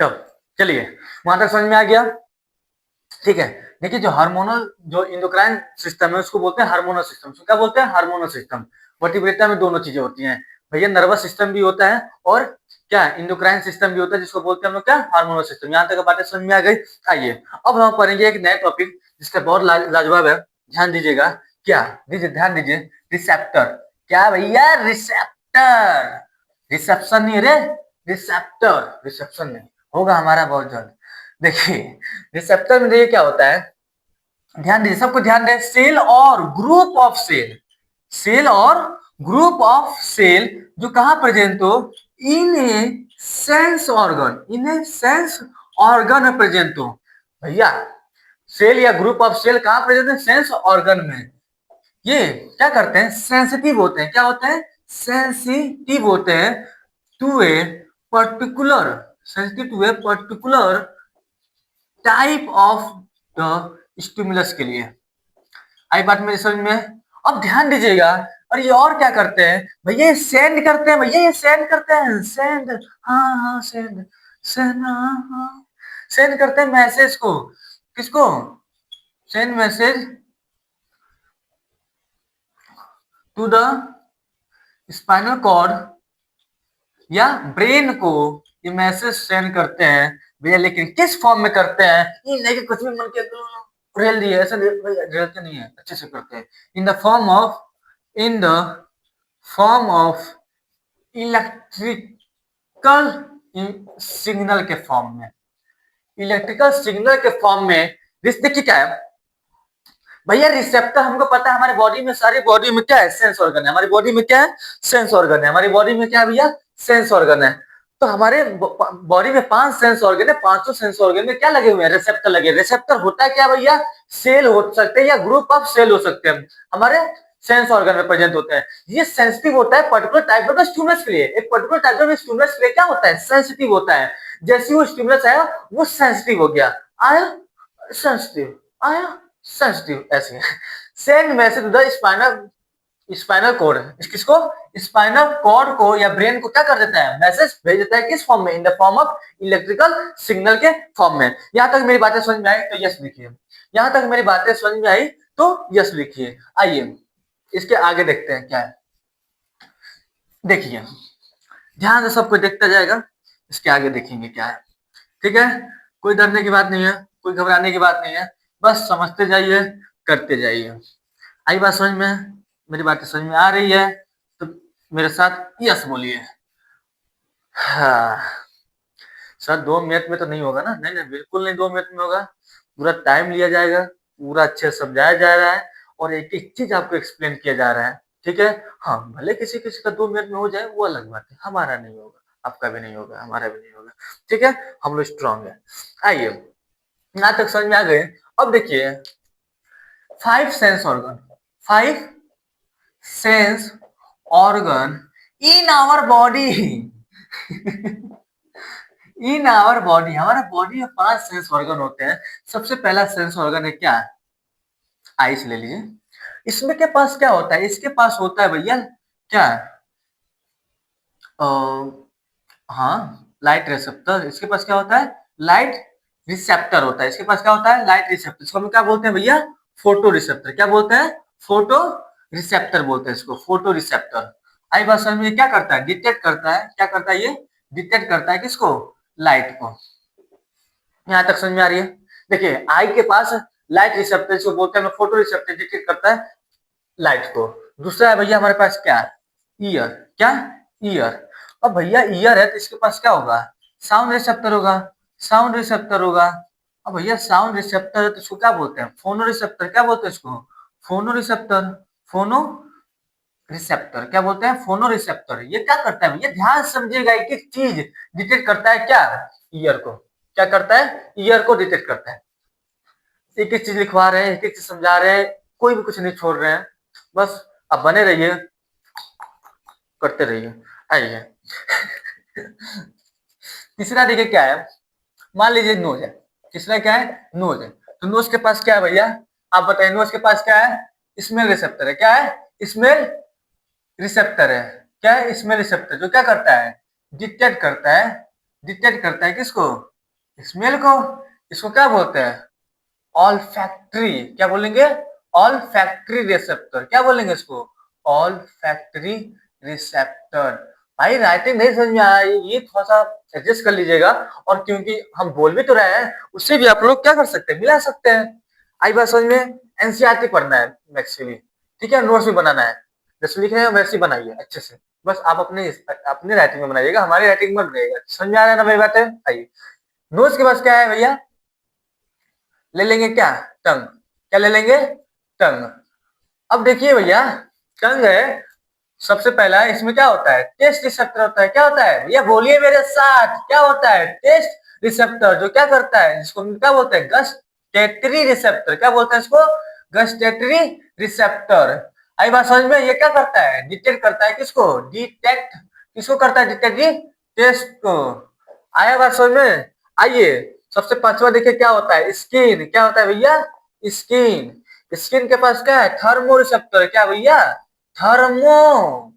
तो चलिए वहां तक समझ में आ गया। ठीक है। देखिए जो हार्मोनल जो इंडोक्राइन सिस्टम है उसको बोलते हैं हार्मोनल सिस्टम। उसको क्या बोलते हैं? Hormonal system. वर्टिब्रेटा में दोनों चीजें होती हैं भैया, नर्वस सिस्टम भी होता है और क्या इंडोक्राइन सिस्टम भी होता है, जिसको बोलते हैं हम लोग क्या? Hormonal system. यहाँ तक बातें समझ में आ गई। आइए अब हम पढ़ेंगे एक नया टॉपिक जिसका बहुत लाजवाब है। ध्यान दीजिएगा। क्या? दीजिए ध्यान दीजिए। रिसेप्टर। क्या भैया? रिसेप्टर। रिसेप्शन नहीं रे, रिसेप्टर। रिसेप्शन नहीं होगा हमारा बहुत जल्द। देखिए रिसेप्टर में देखिए क्या होता है, ध्यान दीजिए, सबको ध्यान दें। सेल और ग्रुप ऑफ सेल, सेल और ग्रुप ऑफ सेल जो कहां प्रेजेंट हो? In a sense organ, in a sense organ में प्रेजेंट हो। भैया सेल या ग्रुप ऑफ सेल कहां प्रेजेंट है? सेंस ऑर्गन में। ये क्या करते हैं? सेंसिटिव होते हैं। क्या होते हैं? सेंसिटिव होते हैं to a particular, sensitive to a particular type of the stimulus के लिए। आई बात मेरी समझ में? अब ध्यान दीजिएगा। और ये और क्या करते हैं भैया? ये सेंड करते हैं भैया, ये सेंड करते हैं। सेंड, हाँ हाँ सेंड, सेंड, हाँ हाँ सेंड करते हैं मैसेज को। किसको? Send message to the spinal cord या ब्रेन को, ये मैसेज सेंड करते हैं भैया। लेकिन किस फॉर्म में करते हैं? ये नहीं कि कुछ भी मन के रेल दिए, ऐसा रेलते नहीं है, अच्छे से करते हैं। In the form of, in the form of electrical signal के फॉर्म में, इलेक्ट्रिकल सिग्नल के फॉर्म में। देखिए क्या है भैया, रिसेप्टर हमको पता है हमारे बॉडी में, सारी बॉडी में क्या है? सेंस ऑर्गन है। हमारी बॉडी में क्या है? सेंस ऑर्गन है। हमारी बॉडी में क्या है भैया? सेंस ऑर्गन है। तो हमारे बॉडी में 5 सेंस ऑर्गन है। 5 सेंस ऑर्गन में क्या लगे हुए हैं? रिसेप्टर लगे। रिसेप्टर होता है क्या भैया? सेल हो सकते हैं या ग्रुप ऑफ सेल हो सकते हैं, हमारे सेंस ऑर्गन में प्रेजेंट होते हैं। ये सेंसिटिव होता है पर्टिकुलर टाइप ऑफ स्टिमुलस के लिए। एक पर्टिकुलर टाइप ऑफ स्टिमुलस के लिए क्या होता है? सेंसिटिव होता है। जैसे वो स्टिमुलस आया वो सेंसिटिव हो गया, आया सेंसिटिव, आया सेंसिटिव, ऐसे send message to the spinal, spinal cord. किसको? स्पाइनल कॉर्ड को या ब्रेन को क्या कर देता है? मैसेज भेज देता है। किस फॉर्म में? In the form of electrical signal के फॉर्म में। यहां तक मेरी बातें समझ में आई तो यस लिखिए। यहां तक मेरी बातें समझ में आई तो यस लिखिए। आइए इसके आगे देखते हैं क्या है। देखिए ध्यान से सबको देखता जाएगा, इसके आगे देखेंगे क्या है। ठीक है, कोई डरने की बात नहीं है, कोई घबराने की बात नहीं है, बस समझते जाइए, करते जाइए। आई बात समझ में? मेरी बातें समझ में आ रही है तो मेरे साथ यस बोलिए। हाँ सर 2 मिनट में तो नहीं होगा ना? नहीं नहीं बिल्कुल नहीं 2 मिनट में होगा, पूरा टाइम लिया जाएगा, पूरा अच्छे से समझाया जा रहा है और एक एक चीज आपको एक्सप्लेन किया जा रहा है। ठीक है, हाँ भले किसी किसी का 2 मिनट में हो जाए वो अलग बात है, हमारा नहीं होगा, आपका भी नहीं होगा, हमारा भी नहीं होगा। ठीक है, हम लोग स्ट्रांग है। आइए यहाँ तक समझ में आ गए। अब देखिए 5 sense organ, 5 sense organ in our body in our body, हमारे बॉडी में 5 सेंस ऑर्गन होते हैं। सबसे पहला सेंस ऑर्गन है क्या? आइस ले लीजिए। इसमें के पास क्या होता है? इसके पास होता है भैया क्या? हाँ लाइट रिसेप्टर। इसके पास क्या होता है? लाइट रिसेप्टर होता है। इसके पास क्या होता है? Light receptor. इसको हम क्या बोलते हैं भैया? Photo receptor. क्या बोलते हैं? फोटो रिसेप्टर बोलते हैं इसको, फोटो रिसेप्टर। आई बात समझ में? क्या करता है? डिटेक्ट करता है। क्या करता है ये? डिटेक्ट करता है किसको? लाइट को। यहाँ तक समझ में आ रही है? देखिए आई के पास लाइट रिसेप्टर, इसको बोलते हैं फोटो रिसेप्टर, डिटेक्ट करता है लाइट को। दूसरा है भैया हमारे पास क्या? ईयर। क्या? ईयर। अब भैया ईयर है तो इसके पास क्या होगा? साउंड रिसेप्टर होगा, साउंड रिसेप्टर होगा। अब भैया साउंड रिसेप्टर है तो इसको क्या बोलते हैं? फोनो रिसेप्टर। क्या बोलते हैं इसको? फोनो रिसेप्टर। फोनो रिसेप्टर क्या बोलते हैं? फोनो रिसेप्टर। ये क्या करता है भैया? ध्यान समझिएगा, एक एक चीज डिटेक्ट करता है क्या? ईयर को। क्या करता है? ईयर को डिटेक्ट करता है। एक एक चीज लिखवा रहे हैं, एक एक चीज समझा रहे हैं, कोई भी कुछ नहीं छोड़ रहे हैं, बस आप बने रहिए, करते रहिए। आइए तीसरा देखिए क्या है। मान लीजिए नोज है। तीसरा क्या है? नोज है। तो नोज के पास क्या है भैया? आप बताइए नोज के पास क्या है? स्मेल रिसेप्टर है। क्या है? स्मेल रिसेप्टर है। क्या है? स्मेल रिसेप्टर, जो क्या करता है? डिटेक्ट करता है। डिटेक्ट करता है किसको? स्मेल को, इसको क्या बोलते हैं, ऑल फैक्ट्री, क्या बोलेंगे, ऑल फैक्ट्री रिसेप्टर, क्या बोलेंगे इसको, ऑल फैक्ट्री रिसेप्टर। भाई राइटिंग नहीं समझ में आया ये थोड़ा सा एडजस्ट कर लीजिएगा, और क्योंकि हम बोल भी तो रहे हैं उससे भी आप लोग क्या कर सकते हैं, मिला सकते हैं। आई बात समझ में, एनसीईआरटी पढ़ना है एक्चुअली, ठीक है, नोट्स भी बनाना है, जैसे लिख रहे हैं वैसे ही बनाइए अच्छे से, बस आप अपने अपने राइटिंग में बनाइएगा, हमारी राइटिंग में बनाइएगा। समझ में आ रहा है ना मेरी बात है, आइए। नोट्स के पास क्या है भैया, ले लेंगे क्या, टंग, क्या ले लेंगे, टंग। अब देखिए भैया, टंग है, सबसे पहला इसमें क्या होता है, टेस्ट रिसेप्टर होता है, क्या होता है भैया, बोलिए मेरे साथ, क्या होता है, टेस्ट रिसेप्टर, जो क्या करता है, जिसको हम क्या बोलते हैं, गस्टेटरी रिसेप्टर, क्या बोलते हैं इसको, गस्टेटरी रिसेप्टर। आई बात समझ में, ये क्या करता है, डिटेक्ट करता है, किसको, डिटेक्ट, किसको करता है, डिटेक्ट, टेस्ट को। आया बात समझ में, आइए सबसे पांचवा देखिए क्या होता है, स्किन, क्या होता है भैया, स्किन, स्किन के पास क्या है, थर्मो रिसेप्टर, क्या भैया, थर्मो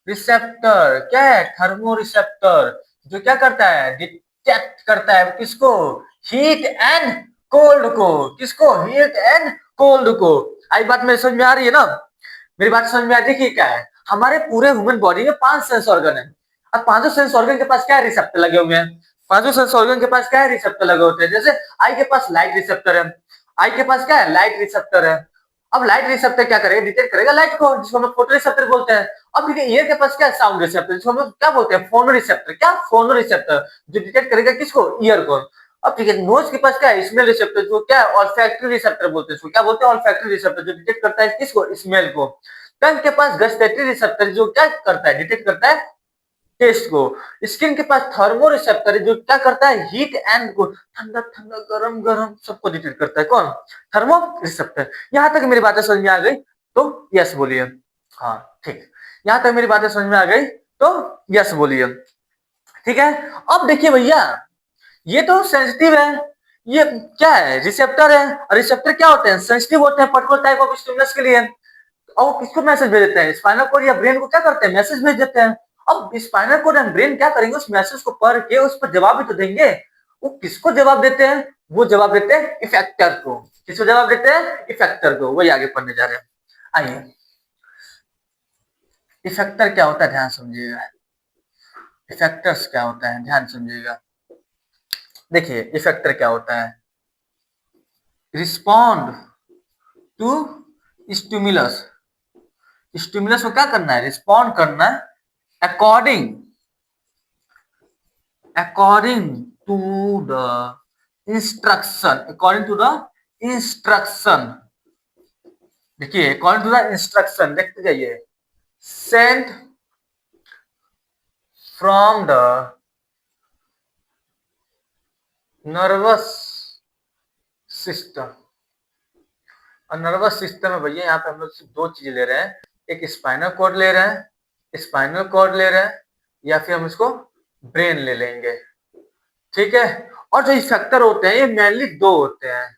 रिसेप्टर, क्या है, थर्मो रिसेप्टर, जो क्या करता है, डिटेक्ट करता है किसको, हीट एंड कोल्ड को, किसको, हीट एंड कोल्ड को। आई बात मेरी समझ में आ रही है ना, मेरी बात समझ में आ रही है, क्या है, हमारे पूरे ह्यूमन बॉडी में 5 सेंस ऑर्गन है, अब पांचों सेंस ऑर्गन के पास क्या है, रिसेप्टर लगे हुए हैं, पांचों सेंस ऑर्गन के पास क्या है, रिसेप्टर लगे होते हैं। जैसे आई के पास लाइट रिसेप्टर है, आई के पास क्या है, लाइट रिसेप्टर है। अब लाइट रिसेप्टर क्या करेगा, डिटेक्ट करेगा लाइट को, जिसको हम फोटो रिसेप्टर बोलते हैं। अब देखिए ईयर के पास क्या है, साउंड रिसेप्टर, जिसको हम क्या बोलते हैं, फोनो रिसेप्टर, क्या, फोनो रिसेप्टर, जो डिटेक्ट करेगा किसको, ईयर को। अब ठीक है, नोज के पास क्या है, स्मेल रिसेप्टर, जो क्या है, ऑल्फैक्टरी रिसेप्टर बोलते हैं इसको, क्या बोलते हैं, ऑल्फैक्टरी रिसेप्टर, जो डिटेक्ट करता है किसको, स्मेल को। टंग के पास गस्टेटरी रिसेप्टर, जो क्या करता है, डिटेक्ट करता है टेस्ट को। स्किन के पास थर्मो रिसेप्टर है, जो क्या करता है, हीट एंड को, ठंडा ठंडा गरम गरम सबको डिटेक्ट करता है, कौन, थर्मो रिसेप्टर। यहां तक मेरी बातें समझ में आ गई तो यस बोलिए, हाँ ठीक, यहां तक मेरी बातें समझ में आ गई तो यस बोलिए, ठीक है। अब देखिए भैया, ये तो सेंसिटिव है, ये क्या है, रिसेप्टर है, और रिसेप्टर क्या होते हैं, सेंसिटिव होते हैं पर्टिकुलर टाइप ऑफ स्टिमुलस के लिए, और वो किसको मैसेज भेज देते हैं, स्पाइनल कोड या ब्रेन को क्या करते हैं, मैसेज भेज देते हैं। अब स्पाइनल कोड एंड ब्रेन क्या करेंगे, उस मैसेज को पढ़ के उस पर जवाब भी तो देंगे। वो किसको जवाब देते हैं, वो जवाब देते हैं इफेक्टर को, किसको जवाब देते हैं, इफेक्टर को, वही आगे पढ़ने जा रहे हैं। आइए, इफेक्टर क्या होता है, ध्यान समझिएगा, इफेक्टर्स क्या होता है, ध्यान समझिएगा। देखिए इफेक्टर क्या होता है, रिस्पॉन्ड टू स्टिमुलस, स्टिमुलस को क्या करना है, रिस्पॉन्ड करना है according, according to the according to the instruction, देखिए according to the instruction, देखते जाइए, sent from the nervous system। और नर्वस सिस्टम में भैया यहाँ पे हम लोग सिर्फ दो चीजें ले रहे हैं, एक स्पाइनल कॉर्ड ले रहे हैं, स्पाइनल कॉर्ड ले रहे हैं, या फिर हम इसको ब्रेन ले लेंगे, ठीक है। और जो इफेक्टर होते हैं ये मेनली दो होते हैं,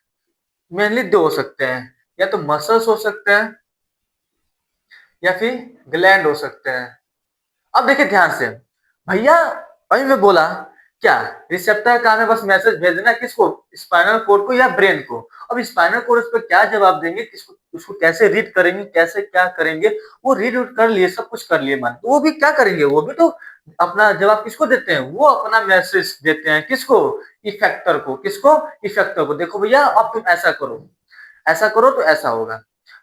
मेनली दो हो सकते हैं, या तो मसल्स हो सकते हैं या फिर ग्लैंड हो सकते हैं। अब देखिए ध्यान से भैया, अभी मैं बोला क्या, रिसेप्टर का काम है बस मैसेज भेजना किसको, स्पाइनल कोड को या ब्रेन को। अब स्पाइनल कोड उस पर क्या जवाब देंगे, किसको, उसको कैसे रीड करेंगे, कैसे क्या करेंगे, वो रीड कर लिए, सब कुछ कर लिए मान, तो वो भी क्या करेंगे, वो भी तो अपना जवाब किसको देते हैं, वो अपना मैसेज देते हैं किसको, इफेक्टर को, किसको, इफेक्टर को। देखो भैया अब तुम ऐसा करो, ऐसा करो तो ऐसा होगा।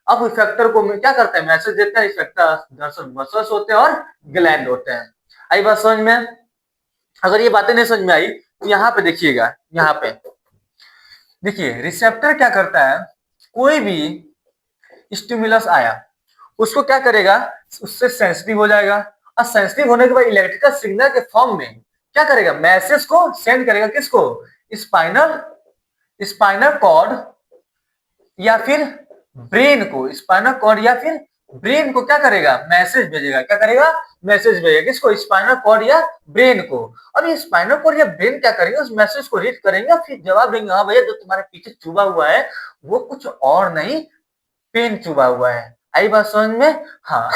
अब इफेक्टर को क्या करता है, मैसेज देता है, इफेक्टर दरअसल मसल्स होते हैं और ग्लैंड होते हैं। आई बात समझ में, अगर ये बातें नहीं समझ में आई तो यहाँ पे देखिएगा, यहाँ पे देखिए रिसेप्टर क्या करता है, कोई भी स्टिमुलस आया उसको क्या करेगा, उससे सेंसिटिव हो जाएगा, और सेंसिटिव होने के बाद इलेक्ट्रिकल सिग्नल के फॉर्म में क्या करेगा, मैसेज को सेंड करेगा किसको, स्पाइनल स्पाइनल कॉर्ड या फिर ब्रेन को, स्पाइनल कॉर्ड या फिर ब्रेन को क्या करेगा, मैसेज भेजेगा, क्या करेगा, मैसेज भेजेगा किसको, स्पाइनल कॉर्ड या ब्रेन को। और ये स्पाइनल कॉर्ड या ब्रेन क्या करेंगे, उस मैसेज को रीड करेंगे, फिर जवाब देंगे, हाँ भैया जो तुम्हारे पीछे चुभा हुआ है वो कुछ और नहीं, पेन चुभा हुआ है। आई बात समझ में, हाँ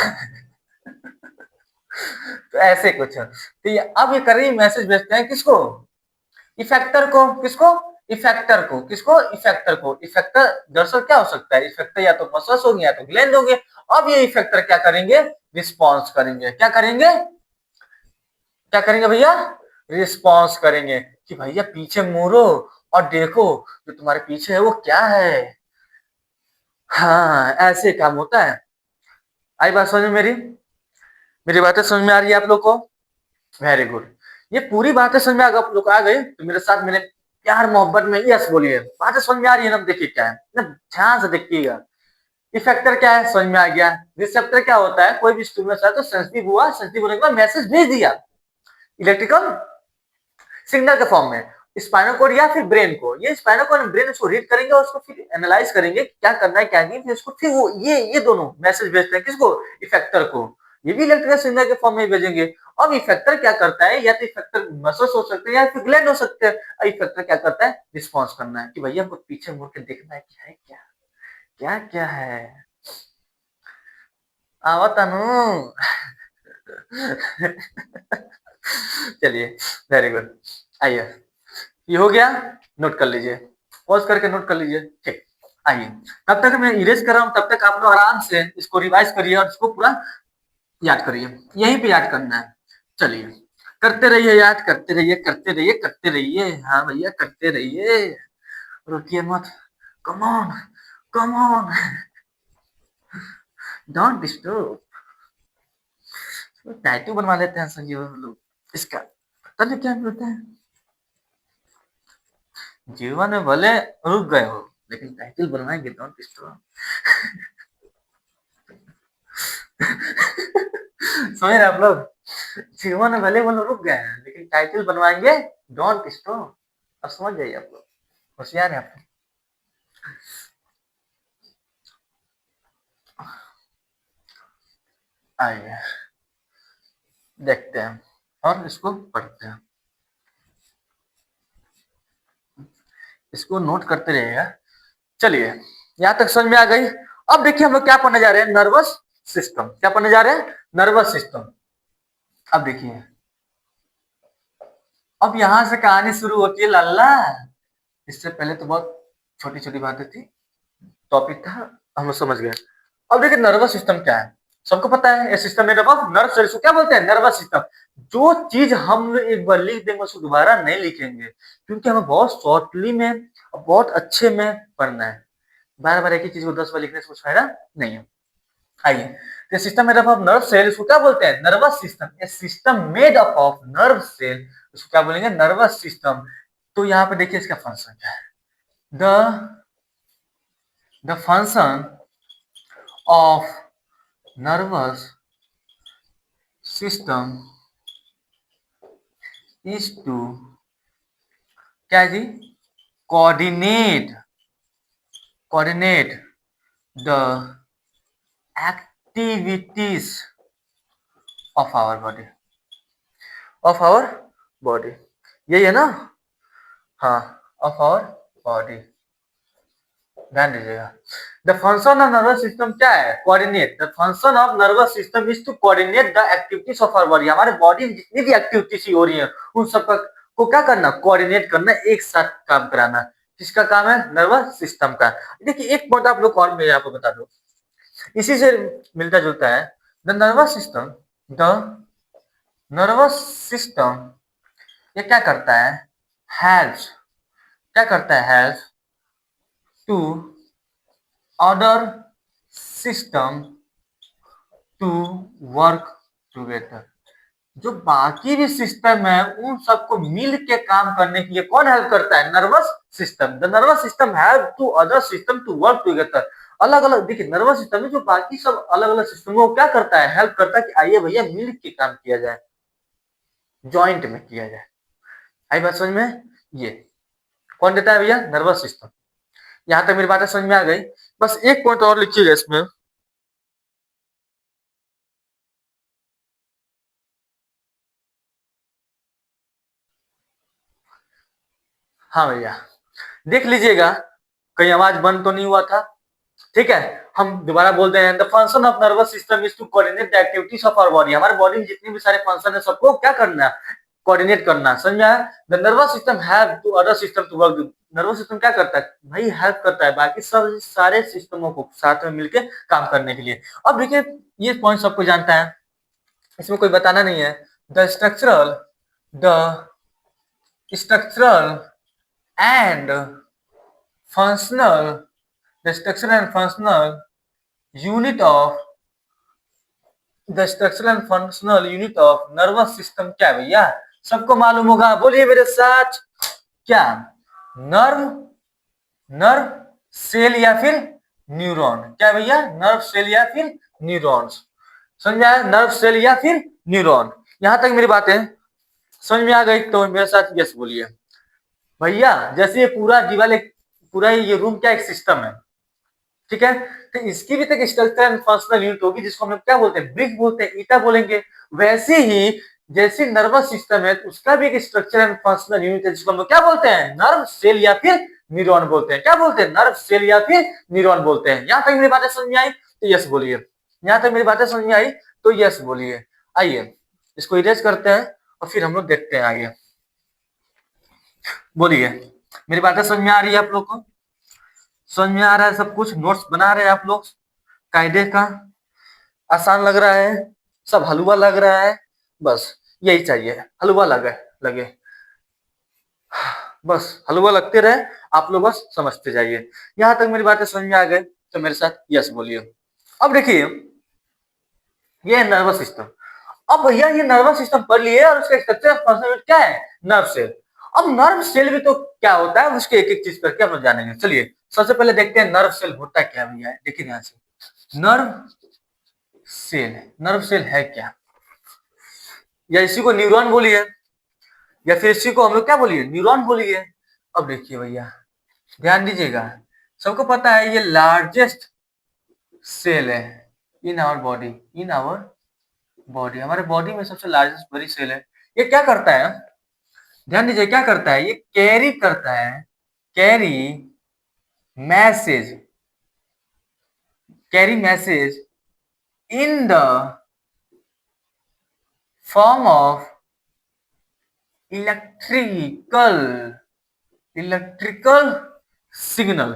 तो ऐसे कुछ, तो ये अब ये करेंगे, मैसेज भेजते हैं किसको, इफेक्टर को, किसको, इफेक्टर को, किसको, इफेक्टर को। इफेक्टर दरअसल क्या हो सकता है, इफेक्टर या तो मसल्स होंगे या तो ग्लैंड होंगे। अब ये इफेक्टर क्या करेंगे, रिस्पॉन्स करेंगे। क्या करेंगे, क्या करेंगे भैया, रिस्पॉन्स करेंगे कि भैया पीछे मुड़ो और देखो जो तुम्हारे पीछे है वो क्या है। हाँ, ऐसे काम होता है। आई बात समझ में मेरी, मेरी बातें समझ में आ रही है आप लोग को? Very good. ये पूरी बातें समझ में अगर आप लोग आ गए तो मेरे साथ मेरे प्यार मोहब्बत में यस बोलिए। बातें समझ में आ रही है ना? देखिए क्या है ना, ध्यान से देखिएगा। इफेक्टर क्या है, समझ में आ गया। रिसेप्टर क्या होता है, कोई भी स्टिमुलस है तो सेंसिटिव हुआ, सेंसिटिव होने के बाद मैसेज भेज दिया इलेक्ट्रिकल सिग्नल के फॉर्म में स्पाइनल कॉर्ड या फिर ब्रेन को। ये स्पाइनल कॉर्ड और ब्रेन उसको रीड करेंगे और उसको फिर एनालाइज करेंगे क्या करना है क्या नहीं, फिर उसको फिर वो ये दोनों मैसेज भेजते हैं किसको, इफेक्टर को। ये भी इलेक्ट्रिकल सिग्नल के फॉर्म में भेजेंगे। अब इफेक्टर क्या करता है, या तो इफेक्टर मसल्स हो सकते हैं या फिर ग्लैंड हो सकते हैं। इफेक्टर क्या करता है, रिस्पॉन्स करना है कि भैया हमको पीछे मुड़ के देखना है क्या है, क्या क्या क्या है। आवतानु चलिए, वेरी गुड। आइए, ये हो गया, नोट कर लीजिए, पॉज करके नोट कर लीजिए। ठीक, आइए, तब तक मैं इरेज कर रहा हूं, तब तक आप लोग आराम से इसको रिवाइज करिए और इसको पूरा याद करिए। यहीं पे याद करना है। चलिए, करते रहिए, याद करते रहिए, करते रहिए, करते रहिए। हाँ भैया, करते रहिए, रुकिए मत। Come on, come on, don't disturb. Tattoo बनवा लेते हैं संजीव लोग इसका, पता नहीं क्या मिलता है। जीवन में भले रुक गए हो लेकिन टाइटल बनवाएंगे, डोंट डिस्टर्ब। समझ रहे आप लोग, जीवन में भले वो लोग रुक गए हैं लेकिन टाइटल बनवाएंगे, डोंट डिस्टर्ब। अब समझ जाइए आप लोग, होशियार है आप लोग। आइए, देखते हैं और इसको पढ़ते हैं, इसको नोट करते रहिएगा। चलिए, यहां तक समझ में आ गई। अब देखिए हम लोग क्या पढ़ने जा रहे हैं, नर्वस सिस्टम। क्या पढ़ने जा रहे हैं, नर्वस सिस्टम। अब देखिए, अब यहां से कहानी शुरू होती है लल्ला। इससे पहले तो बहुत छोटी छोटी बातें थी, टॉपिक था, हम लोग समझ गए। अब देखिए नर्वस सिस्टम क्या है, सबको पता है, ये system made up of nerve cells को क्या बोलते हैं, नर्वस सिस्टम। जो चीज हम एक बार लिख देंगे उसको दोबारा नहीं लिखेंगे, क्योंकि हमें बहुत शॉर्टली में और बहुत अच्छे में पढ़ना है। बार बार एक ही चीज को 10 बार लिखने से कुछ फायदा नहीं है। आइए, तो system made up of nerve cell, इसको क्या बोलते हैं, nervous system. A system made up of nerve cell, इसको क्या बोलेंगे, नर्वस सिस्टम। तो यहाँ पे देखिए इसका फंक्शन क्या है, the function of nervous system is to, क्या है जी, coordinate, coordinate the activities of our body, of our body, यही है ना, हाँ, ऑफ आवर बॉडी। ध्यान दीजिएगा, the function of nervous system क्या है, coordinate. The function of nervous system is to coordinate the activities of our body. हमारे body में जितनी भी एक्टिविटीज हो रही है उन सब को क्या करना, कोऑर्डिनेट करना, एक साथ काम कराना। किसका काम है, नर्वस सिस्टम का। देखिए एक पॉइंट आप लोग और मैं आपको बता दूं, इसी से मिलता जुलता है। The nervous system, the nervous system ये क्या करता है, हेल्प्स, क्या करता है, help to other system to work together. जो बाकी भी सिस्टम है उन सबको मिल के काम करने के लिए कौन हेल्प करता है, nervous system. The nervous system help to other system to work together. अलग अलग देखिए नर्वस सिस्टम में जो बाकी सब अलग अलग सिस्टम को क्या करता है, हेल्प करता है कि आइए भैया मिल के काम किया जाए, जॉइंट में किया जाए। आई बात समझ में, ये कौन देता है भैया, नर्वस सिस्टम। यहां तक मेरी बातें समझ में आ गई। बस एक पॉइंट और लिखिएगा इसमें, हाँ भैया देख लीजिएगा कहीं आवाज बंद तो नहीं हुआ था। ठीक है, हम दोबारा बोलते हैं, the function of nervous system is to coordinate the activities of our body. हमारे बॉडी में जितने भी सारे फंक्शन है सबको क्या करना है, कोऑर्डिनेट करना, समझा? The nervous system have to other system to work. Nervous system क्या करता है भाई, हेल्प करता है बाकी सब सारे सिस्टमों को साथ में मिलके काम करने के लिए। अब देखिए ये पॉइंट सबको जानता है, इसमें कोई बताना नहीं है। The structural and functional the structural and functional unit of the structural and functional unit of nervous system क्या है भैया, सबको मालूम होगा, बोलिए मेरे साथ। क्या? नर्व नर्व सेल या फिर न्यूरॉन। क्या भैया? नर्व सेल या फिर न्यूरॉन्स। समझा? नर्व सेल या फिर न्यूरॉन। यहां तक मेरी बातें समझ में आ गई तो मेरे साथ यस बोलिए भैया। जैसे ये पूरा दीवार एक पूरा ये रूम क्या एक सिस्टम है, ठीक है? तो इसकी भी तो एक स्ट्रक्चर एंड फंक्शनल यूनिट होगी जिसको हम क्या बोलते हैं, ब्रिक बोलते हैं, ईटा बोलेंगे। वैसे ही जैसे नर्वस सिस्टम है तो उसका भी एक स्ट्रक्चर एंड फंक्शनल यूनिट है जिसको हम क्या बोलते हैं, नर्व सेल या फिर न्यूरॉन बोलते हैं। क्या बोलते हैं? नर्व सेल या फिर न्यूरॉन बोलते हैं। यहां तक मेरी बातें समझ में आई तो यस बोलिए। यहां तक मेरी बातें समझ में आई तो यस बोलिए। आइए इसको इरेज करते हैं और फिर हम लोग देखते हैं आगे। बोलिए मेरी बातें समझ में आ रही है आप लोग को? समझ में आ रहा है सब कुछ? नोट्स बना रहे हैं आप लोग कायदे का? आसान लग रहा है? सब हलवा लग रहा है? बस यही चाहिए, हलवा लगे लगे, बस हलवा लगते रहे, आप लोग बस समझते जाइए। यहां तक मेरी बातें समझ में आ गए तो मेरे साथ यस बोलिए। अब देखिए ये है नर्वस सिस्टम। अब भैया ये नर्वस सिस्टम पढ़ लिए और उसका स्ट्रक्चर फंक्शन क्या है, नर्व सेल। अब नर्व सेल भी तो क्या होता है उसके एक एक चीज करके हम लोग जानेंगे। चलिए सबसे पहले देखते हैं नर्व सेल होता क्या भैया। देखिए ध्यान से, नर्व सेल है क्या, या इसी को न्यूरॉन बोलिए या फिर इसी को हम लोग क्या बोलिए, न्यूरॉन बोलिए। अब देखिए भैया ध्यान दीजिएगा, सबको पता है ये लार्जेस्ट सेल है इन आवर बॉडी, हमारे बॉडी में सबसे लार्जेस्ट बड़ी सेल है। ये क्या करता है, ध्यान दीजिए क्या करता है, ये कैरी करता है, carry message in the form of electrical signal.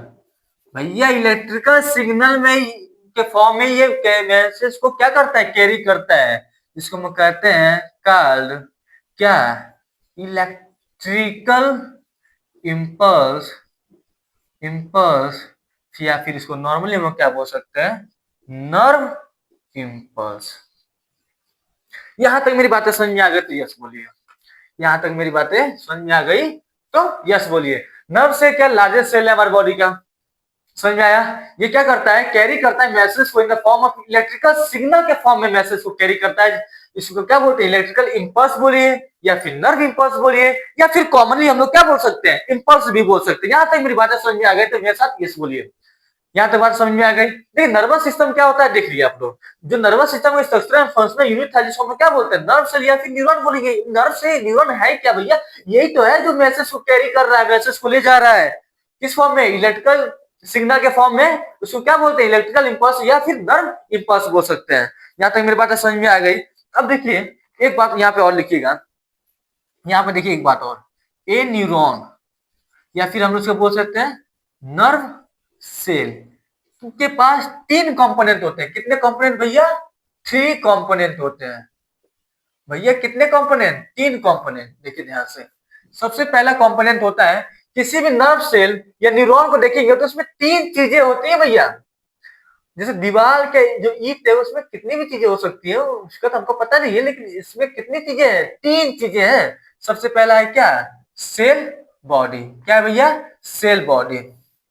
भैया इलेक्ट्रिकल सिग्नल में के फॉर्म में ये मैसेज को क्या करता है, कैरी करता है, जिसको हम कहते हैं कॉल्ड क्या, इलेक्ट्रिकल इम्पल्स या फिर इसको नॉर्मली हम क्या बोल सकते हैं, नर्व इम्पल्स। यहां तक मेरी बातें समझ में आ गई तो यस बोलिए। यहां तक मेरी बातें समझ में आ गई तो यस बोलिए। नर्व से क्या लार्जेस्ट सेल है हमारी बॉडी का, समझ में आया? ये क्या करता है, कैरी करता है मैसेज को in the form of electrical signal के फॉर्म में मैसेज को कैरी करता है। इसको क्या बोलते हैं, इलेक्ट्रिकल इंपल्स बोलिए या फिर नर्व इंपल्स बोलिए या फिर कॉमनली हम लोग क्या बोल सकते हैं, इंपल्स भी बोल सकते हैं। यहां तक मेरी बातें समझ में आ गई तो मेरे साथ यस बोलिए। यहाँ तक बात समझ में आ गई। देखिए नर्वस सिस्टम क्या होता है देख लिया आप लोग, जो नर्वस सिस्टम का स्ट्रक्चर एंड फंक्शनल यूनिट था जिसको हम क्या बोलते हैं, नर्व सेल या फिर न्यूरॉन बोलेंगे। नर्व से न्यूरॉन है क्या भैया, यही तो है जो मैसेज को कैरी कर रहा है, मैसेज को ले जा रहा है किस फॉर्म में, इलेक्ट्रिकल सिग्नल के फॉर्म में। उसको क्या बोलते हैं, इलेक्ट्रिकल इंपल्स या फिर नर्व इंपल्स बोल सकते हैं। यहाँ तक मेरी बात समझ में आ गई। अब देखिए एक बात यहाँ पे और लिखिएगा, यहाँ पे देखिए एक बात और, ए न्यूरॉन या फिर हम उसको बोल सकते हैं नर्व सेल के पास 3 कंपोनेंट होते हैं। कितने कंपोनेंट भैया, 3 कंपोनेंट होते हैं। भैया कितने कंपोनेंट, 3 कंपोनेंट। देखिए ध्यान से, सबसे पहला कंपोनेंट होता है किसी भी नर्व सेल या न्यूरॉन को देखेंगे तो उसमें 3 चीजें होती है भैया। जैसे दीवार के जो ईंट है उसमें कितनी भी चीजें हो सकती है उसका तो हमको पता नहीं है, लेकिन इसमें कितनी चीजें हैं, 3 चीजें हैं। सबसे पहला है क्या, सेल बॉडी। क्या है भैया, सेल बॉडी।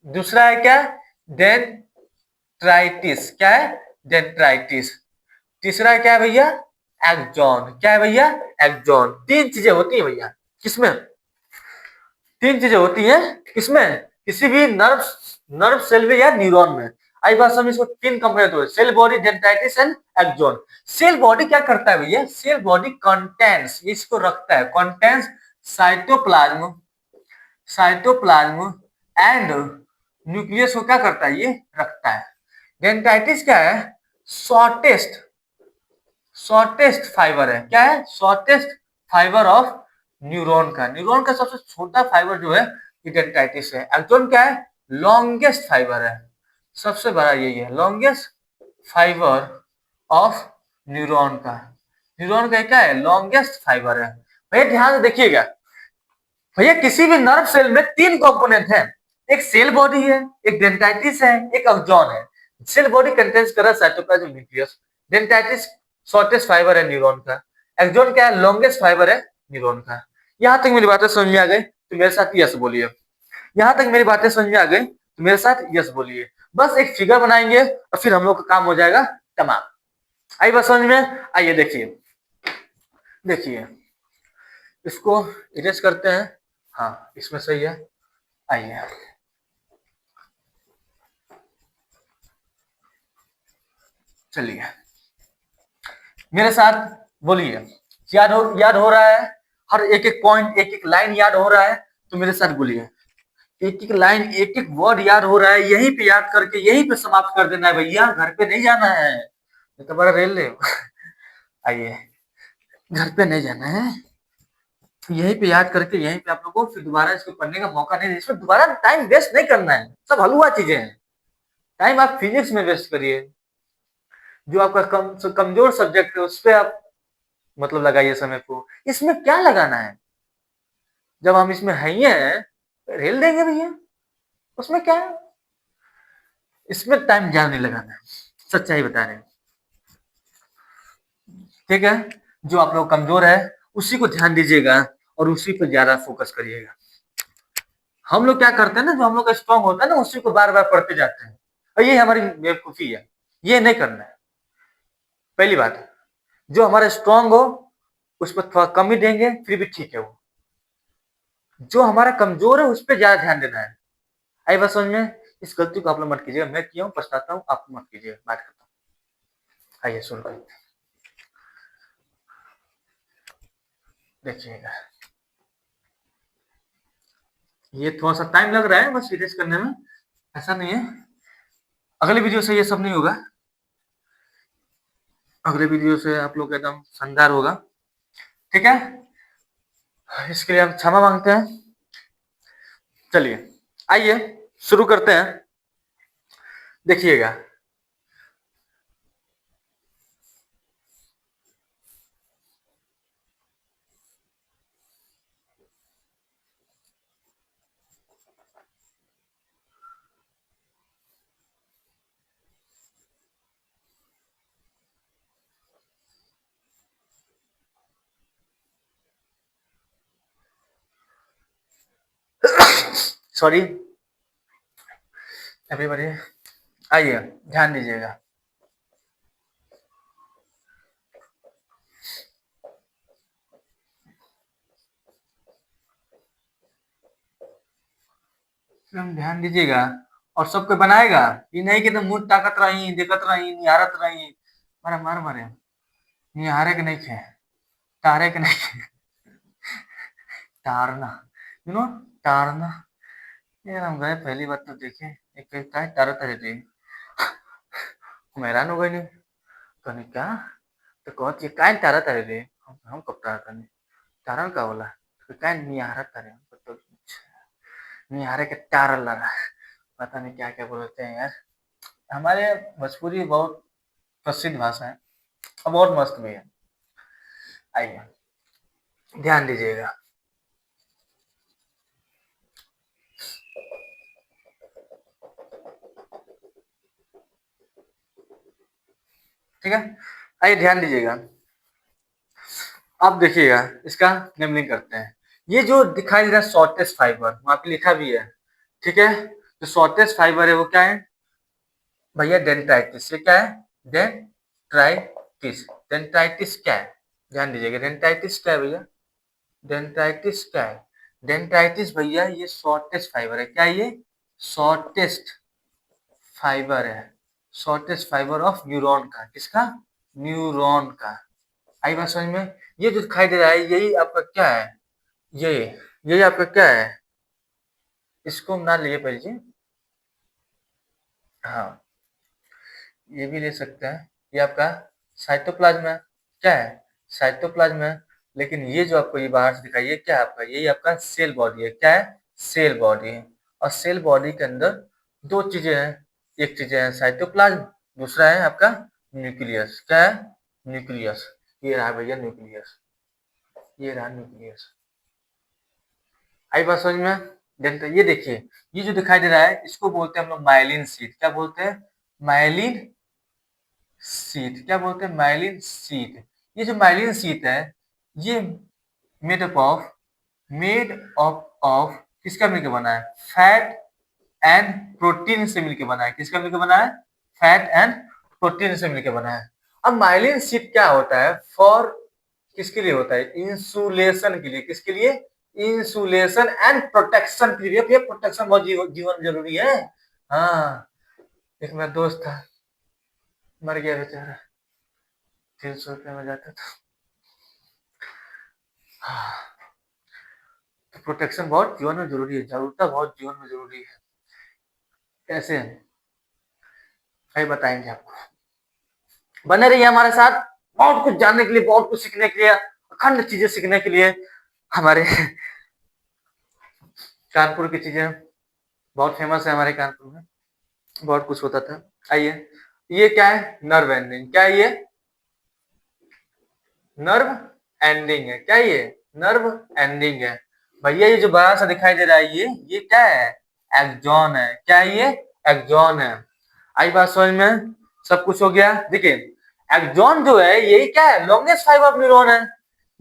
दूसरा है क्या, डेंड्राइटिस। क्या है, डेंड्राइटिस। तीसरा क्या है भैया, एक्सॉन। क्या है भैया, एक्सॉन। 3 चीजें होती है भैया किसमें, 3 चीजें होती हैं किसमें, किसी भी नर्व सेल में या न्यूरॉन में। आई बात समझ, इसको 3 कंपोनेंट होते हैं, cell body, dendrites and axon. Cell body क्या करता है भैया, सेल बॉडी कंटेंस, इसको रखता है, कंटेंस साइटोप्लाज्म एंड न्यूक्लियस को क्या करता है, ये रखता है। डेंड्राइटिस क्या है, शॉर्टेस्ट फाइबर है। क्या है, शॉर्टेस्ट फाइबर ऑफ न्यूरॉन का सबसे छोटा फाइबर जो है ये डेंड्राइटिस है। एक्सॉन क्या है? लॉन्गेस्ट फाइबर है, सबसे बड़ा यही है, लॉन्गेस्ट फाइबर ऑफ न्यूरॉन का क्या है? लॉन्गेस्ट फाइबर है। भैया ध्यान से देखिएगा, भैया किसी भी नर्व सेल में तीन कंपोनेंट हैं, एक सेल बॉडी है, एक डेंड्राइटिस है, एक एक्सॉन है। सेल बॉडी कंटेन्स करा साइटोप्लाज्म न्यूक्लियस, डेंड्राइटिस शॉर्टेस्ट फाइबर है न्यूरॉन का, एक्सॉन क्या है? लॉन्गेस्ट फाइबर है न्यूरॉन का। यहां तक मेरी बातें समझ में आ गई तो मेरे साथ यस बोलिए। यहां तक मेरी बातें समझ में आ गई तो मेरे साथ यस बोलिए। बस एक फिगर बनाएंगे और फिर हम लोग का काम हो जाएगा तमाम। आई बात समझ में? आइए देखिए, देखिए इसको इरेज करते हैं। हाँ इसमें सही है। आइए चलिए मेरे साथ बोलिए। याद हो रहा है? हर एक एक पॉइंट, एक एक लाइन याद हो रहा है तो मेरे साथ बोलिए। एक एक लाइन, एक एक वर्ड याद हो रहा है, यहीं पे याद करके यहीं पे समाप्त कर देना है भैया, घर पे नहीं जाना है। ये तो बड़ा रेल ले आइए, घर पे नहीं जाना है, यहीं पे याद करके यहीं पे आप लोगों को फिर दोबारा इसको पढ़ने का मौका नहीं, इसमें दोबारा टाइम वेस्ट नहीं करना है, सब हलुआ चीजें हैं। टाइम आप फिजिक्स में वेस्ट करिए, जो आपका कमजोर सब्जेक्ट है उस पर आप मतलब लगाइए समय को। इसमें क्या लगाना है? जब हम इसमें है ही हैं रेल देंगे भैया, उसमें क्या है? इसमें टाइम ज्यादा नहीं लगाना है, सच्चाई बता रहे हैं। ठीक है, जो आप लोग कमजोर है उसी को ध्यान दीजिएगा और उसी पर ज्यादा फोकस करिएगा। हम लोग क्या करते हैं ना, जो हम लोग का स्ट्रांग होता है ना उसी को बार बार पढ़ते जाते हैं, और ये हमारी बेवकूफी है, ये नहीं करना है। पहली बात, जो हमारा स्ट्रांग हो उस पर थोड़ा कम ही देंगे फिर भी ठीक है, वो जो हमारा कमजोर है उस पर ज्यादा ध्यान देना है। आई बात समझ में? इस गलती को आप लोग मत कीजिएगा, मैं किया हूँ पछताता हूँ, आप मत कीजिएगा। बात करता हूँ, आइए शुरू करते हैं। देखिएगा ये थोड़ा सा टाइम लग रहा है बस सीरियस करने में, ऐसा नहीं है। अगले वीडियो से ये सब नहीं होगा, अगले वीडियो से आप लोग एकदम शानदार होगा। ठीक है, इसके लिए हम क्षमा मांगते हैं। चलिए आइए शुरू करते हैं। देखिएगा सॉरी एवरीबॉडी, आइए ध्यान दीजिएगा। एकदम ध्यान दीजिएगा और सबको बनाएगा, ये नहीं कि तुम मुंह ताकत रही देखत रही निहारत रही, मारे मार मारे निहारे के नहीं खे, तारे के नहीं खे, तारना, यू नो, तारना। यार हम गए पहली बात तो देखे एक एक काय तारा तारे थे, हम हैरान हो गए नहीं, कहने क्या, तो कहत ये काय तारा तारे रे, हम कब तारा तारे, तारन का बोला, तो काय निहारत तारे, तो निहारे के तारा लगा, पता नहीं क्या क्या बोलते हैं यार। हमारे भोजपुरी बहुत प्रसिद्ध भाषा है और बहुत मस्त भी है। आइए ध्यान दीजिएगा। ठीक है, आइए ध्यान दीजिएगा। अब देखिएगा इसका नेमलिंग करते हैं। ये जो दिखाई दे रहा है शॉर्टेस्ट फाइबर, वहां पे लिखा भी है। ठीक है, जो शॉर्टेस्ट फाइबर है वो क्या है भैया? डेंड्राइटिस। ये क्या है? डेंड्राइटिस। डेंड्राइटिस क्या है? ध्यान दीजिएगा, डेंड्राइटिस क्या है भैया? डेंड्राइटिस क्या है? डेंड्राइटिस भैया ये शॉर्टेस्ट फाइबर है। क्या ये? शॉर्टेस्ट फाइबर है, शॉर्टेस्ट फाइबर ऑफ न्यूरॉन का। किसका? न्यूरॉन का। आई बात समझ में? ये जो दिखाई दे रहा है यही आपका क्या है? ये यही आपका क्या है? इसको हम ना लिए पहले जी। हाँ ये भी ले सकते हैं, ये आपका साइटोप्लाज्म है। क्या है? साइटोप्लाज्म है। लेकिन ये जो आपको ये बाहर से दिखाई, ये क्या है आपका, यही आपका सेल बॉडी है। क्या है? सेल बॉडी है। और सेल बॉडी के अंदर दो चीजें हैं, एक चीज है साइटोप्लाज्म, दूसरा है आपका न्यूक्लियस। क्या है? न्यूक्लियस। ये रहा भैया न्यूक्लियस, ये रहा न्यूक्लियस। आई बात समझ में? ये देखिए, ये जो दिखाई दे रहा है इसको बोलते हैं हम लोग माइलिन शीथ। क्या बोलते हैं? Myelin sheath. क्या बोलते हैं? Myelin sheath. ये जो माइलिन शीथ है, ये मेड अप ऑफ किसका मिलकर बना है? फैट एंड प्रोटीन से मिलकर बना है। किसका मिलकर बना है? फैट एंड प्रोटीन से मिलकर बना है। अब माइलिन शीथ क्या होता है? फॉर किसके लिए होता है? इंसुलेशन के लिए। किसके लिए? इंसुलेशन एंड प्रोटेक्शन के लिए। प्रोटेक्शन बहुत जीवन जरूरी है। हाँ, एक मेरा दोस्त था, मर गया बेचारा, 300 रुपये में जाता था। तो प्रोटेक्शन बहुत जीवन में जरूरी है, जागरूकता बहुत जीवन में जरूरी है। कैसे? भाई बताएंगे आपको, बने रहिए हमारे साथ। बहुत कुछ जानने के लिए, बहुत कुछ सीखने के लिए, अखंड चीजें सीखने के लिए। हमारे कानपुर की चीजें बहुत फेमस है, हमारे कानपुर में बहुत कुछ होता था। आइए, ये क्या है? Nerve ending. क्या है ये? नर्व एंडिंग है। क्या ये? नर्व एंडिंग है। भैया ये जो बड़ा सा दिखाई दे रहा है, ये क्या है? एक्सॉन है। क्या है ये? एक्सॉन है। आई बात समझ में? सब कुछ हो गया। देखिए, एक्सॉन जो है यही क्या है? लॉन्गेस्ट फाइबर ऑफ न्यूरॉन है।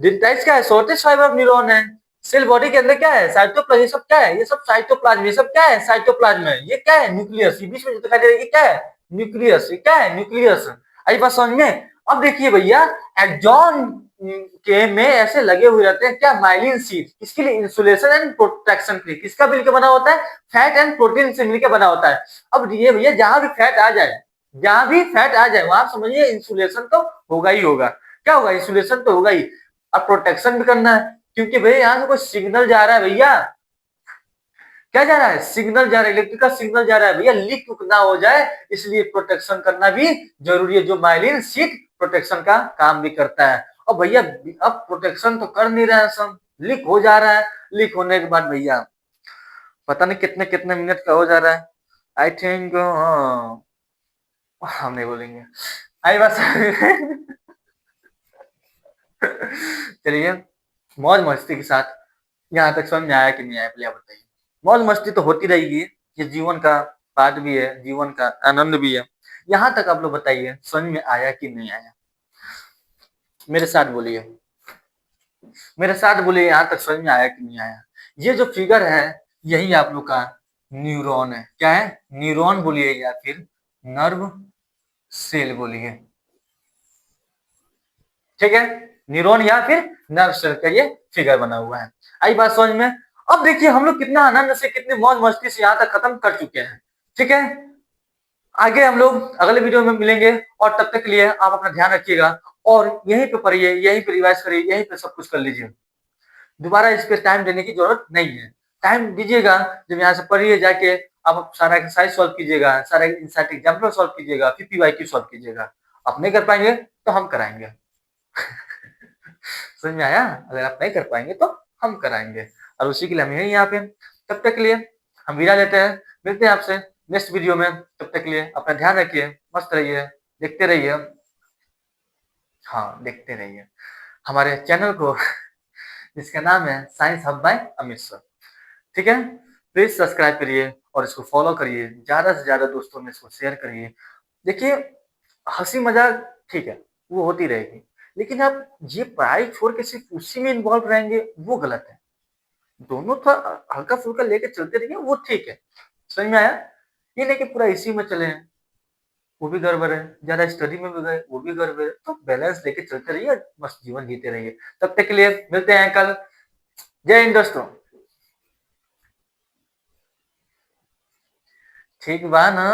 डिजिटाइज क्या है? शॉर्टेस्ट फाइबर ऑफ न्यूरॉन है। सेल बॉडी के अंदर क्या है? साइटोप्लाज्म। ये सब क्या है? ये सब साइटोप्लाज्म। ये सब क्या है? साइटोप्लाज्म है। ये क्या है? न्यूक्लियस। ये बीच में जो दिखाई दे रहा है, ये क्या है? न्यूक्लियस। ये क्या है? न्यूक्लियस। आई बात समझ में? अब देखिए भैया, एक्सॉन के में ऐसे लगे हुए रहते हैं क्या? Myelin sheath. किसके लिए? इंसुलेशन एंड प्रोटेक्शन के लिए। किसका मिलकर बना होता है? फैट एंड प्रोटीन से मिलकर बना होता है। अब ये भैया, जहां भी फैट आ जाए, जहां भी फैट आ जाए वहां समझिए इंसुलेशन तो होगा ही होगा। क्या होगा? इंसुलेशन तो होगा ही। अब प्रोटेक्शन भी करना है, क्योंकि भैया यहाँ से कोई सिग्नल जा रहा है भैया। क्या जा रहा है? सिग्नल जा रहा है, इलेक्ट्रिकल सिग्नल जा रहा है भैया, लीक ना हो जाए, इसलिए प्रोटेक्शन करना भी जरूरी है। जो माइलिन शीथ प्रोटेक्शन का काम भी करता है। और भैया अब प्रोटेक्शन तो कर नहीं रहा है, सब लीक हो जा रहा है। लीक होने के बाद भैया पता नहीं कितने कितने मिनट का हो जा रहा है। आई थिंक हम नहीं बोलेंगे। आई बस चलिए, मौज मस्ती के साथ यहाँ तक समझ में आया कि नहीं आया, पहले आप बताइए। मौज मस्ती तो होती रहेगी, ये जीवन का पार्ट भी है, जीवन का आनंद भी है। यहाँ तक आप लोग बताइए समझ में आया कि नहीं आया? मेरे साथ बोलिए, मेरे साथ बोलिए, यहाँ तक समझ में आया कि नहीं आया? ये जो फिगर है यही आप लोग का न्यूरॉन है। क्या है? न्यूरॉन बोलिए या फिर नर्व सेल बोलिए। ठीक है, न्यूरॉन या फिर नर्व सेल का ये फिगर बना हुआ है। आई बात समझ में? अब देखिए हम लोग कितना आनंद से, कितने मौज मस्ती से यहाँ तक खत्म कर चुके हैं। ठीक है, आगे हम लोग अगले वीडियो में मिलेंगे, और तब तक के लिए आप अपना ध्यान रखिएगा, और यहीं पे पढ़िए, यहीं पे रिवाइज करिए, यहीं पे सब कुछ कर लीजिए। दोबारा इस पे टाइम देने की जरूरत नहीं है। टाइम दीजिएगा जब यहाँ से पढ़िए, जाके आप सारा एक्सरसाइज सॉल्व कीजिएगा, सारा इंसाइट एग्जाम्पल सॉल्व कीजिएगा, फिर पीवाईक्यू सॉल्व कीजिएगा। आप नहीं कर पाएंगे तो हम कराएंगे। समझ में आया? अगर आप नहीं कर पाएंगे तो हम कराएंगे, और उसी के लिए हम यही यहाँ पे। तब तक के लिए हम विदा लेते हैं, मिलते हैं आपसे नेक्स्ट वीडियो में। तब तक के लिए अपना ध्यान रखिए, मस्त रहिए, देखते रहिए, हाँ देखते रहिए हमारे चैनल को जिसका नाम है science hub by Amit sir. ठीक है, प्लीज सब्सक्राइब करिए और इसको फॉलो करिए, ज्यादा से ज्यादा दोस्तों में इसको शेयर करिए। देखिए, हंसी मजाक ठीक है, वो होती रहेगी, लेकिन आप ये पढ़ाई छोड़ के सिर्फ उसी में इन्वॉल्व रहेंगे, वो गलत है। दोनों थोड़ा हल्का फुल्का लेके चलते रहिए, वो ठीक है। समझ में आया? ये नहीं कि पूरा इसी में चले हैं, वो भी गड़बड़ है। ज्यादा स्टडी में भी गए, वो भी गड़बड़ है। तो बैलेंस लेके चलते रहिए, मस्त जीवन जीते रहिए। तब तक के लिए मिलते हैं कल। जय हिंद दोस्तों। ठीक बा ना?